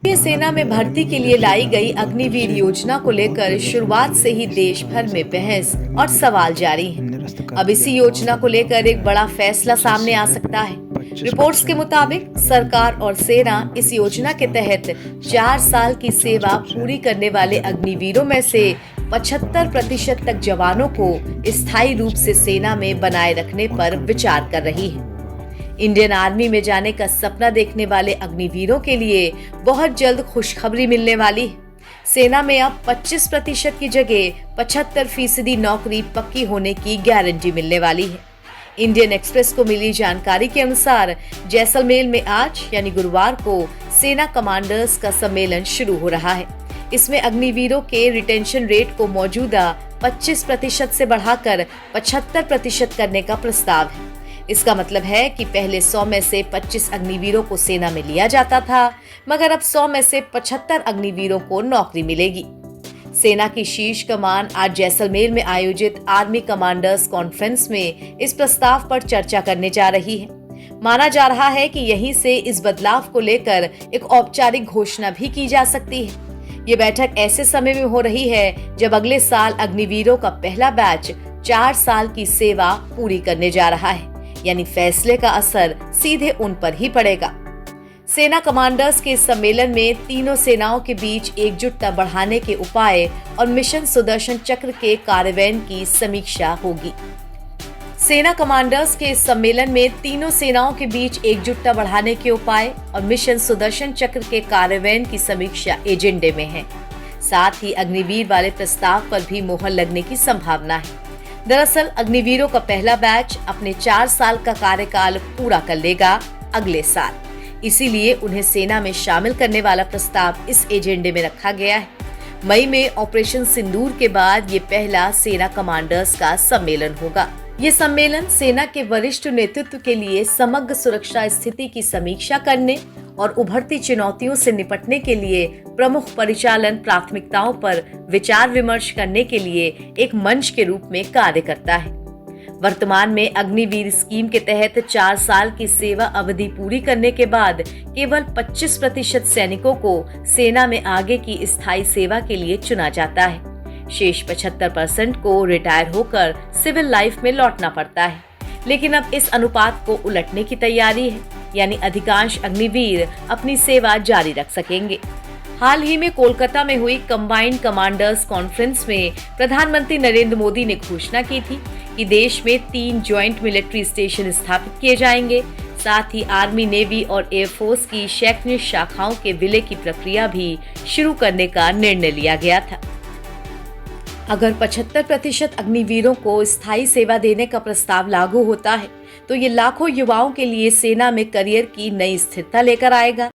भारतीय सेना में भर्ती के लिए लाई गई अग्निवीर योजना को लेकर शुरुआत से ही देश भर में बहस और सवाल जारी हैं। अब इसी योजना को लेकर एक बड़ा फैसला सामने आ सकता है। रिपोर्ट्स के मुताबिक सरकार और सेना इस योजना के तहत 4 साल की सेवा पूरी करने वाले अग्निवीरों में से 75% तक जवानों को स्थायी रूप से सेना में बनाए रखने पर विचार कर रही है। इंडियन आर्मी में जाने का सपना देखने वाले अग्निवीरों के लिए बहुत जल्द खुशखबरी मिलने वाली है। सेना में अब 25% की जगह 75% नौकरी पक्की होने की गारंटी मिलने वाली है। इंडियन एक्सप्रेस को मिली जानकारी के अनुसार जैसलमेर में आज यानी गुरुवार को सेना कमांडर्स का सम्मेलन शुरू हो रहा है। इसमें अग्निवीरों के रिटेंशन रेट को मौजूदा 25% से बढ़ाकर 75% करने का प्रस्ताव है। इसका मतलब है कि पहले 100 में से 25 अग्निवीरों को सेना में लिया जाता था, मगर अब 100 में से 75 अग्निवीरों को नौकरी मिलेगी। सेना की शीर्ष कमान आज जैसलमेर में आयोजित आर्मी कमांडर्स कॉन्फ्रेंस में इस प्रस्ताव पर चर्चा करने जा रही है। माना जा रहा है कि यहीं से इस बदलाव को लेकर एक औपचारिक घोषणा भी की जा सकती है। ये बैठक ऐसे समय में हो रही है जब अगले साल अग्निवीरों का पहला बैच 4 साल की सेवा पूरी करने जा रहा है, यानी फैसले का असर सीधे उन पर ही पड़ेगा। सेना कमांडर्स के सम्मेलन में तीनों सेनाओं के बीच एकजुटता बढ़ाने के उपाय और मिशन सुदर्शन चक्र के कार्यान्वयन की समीक्षा होगी। सेना कमांडर्स के इस सम्मेलन में तीनों सेनाओं के बीच एकजुटता बढ़ाने के उपाय और मिशन सुदर्शन चक्र के कार्यान्वयन की समीक्षा एजेंडे में है। साथ ही अग्निवीर वाले प्रस्ताव पर भी मोहर लगने की संभावना है। दरअसल अग्निवीरों का पहला बैच अपने 4 साल का कार्यकाल पूरा कर लेगा अगले साल, इसीलिए उन्हें सेना में शामिल करने वाला प्रस्ताव इस एजेंडे में रखा गया है। मई में ऑपरेशन सिंदूर के बाद ये पहला सेना कमांडर्स का सम्मेलन होगा। ये सम्मेलन सेना के वरिष्ठ नेतृत्व के लिए समग्र सुरक्षा स्थिति की समीक्षा करने और उभरती चुनौतियों से निपटने के लिए प्रमुख परिचालन प्राथमिकताओं पर विचार विमर्श करने के लिए एक मंच के रूप में कार्य करता है। वर्तमान में अग्निवीर स्कीम के तहत 4 साल की सेवा अवधि पूरी करने के बाद केवल 25% सैनिकों को सेना में आगे की स्थायी सेवा के लिए चुना जाता है। शेष 75% को रिटायर होकर सिविल लाइफ में लौटना पड़ता है। लेकिन अब इस अनुपात को उलटने की तैयारी है, यानी अधिकांश अग्निवीर अपनी सेवा जारी रख सकेंगे। हाल ही में कोलकाता में हुई कंबाइंड कमांडर्स कॉन्फ्रेंस में प्रधानमंत्री नरेंद्र मोदी ने घोषणा की थी कि देश में 3 ज्वाइंट मिलिट्री स्टेशन स्थापित किए जाएंगे। साथ ही आर्मी, नेवी और एयरफोर्स की शैक्षणिक शाखाओं के विलय की प्रक्रिया भी शुरू करने का निर्णय लिया गया था। अगर 75% अग्निवीरों को स्थायी सेवा देने का प्रस्ताव लागू होता है तो ये लाखों युवाओं के लिए सेना में करियर की नई स्थिरता लेकर आएगा।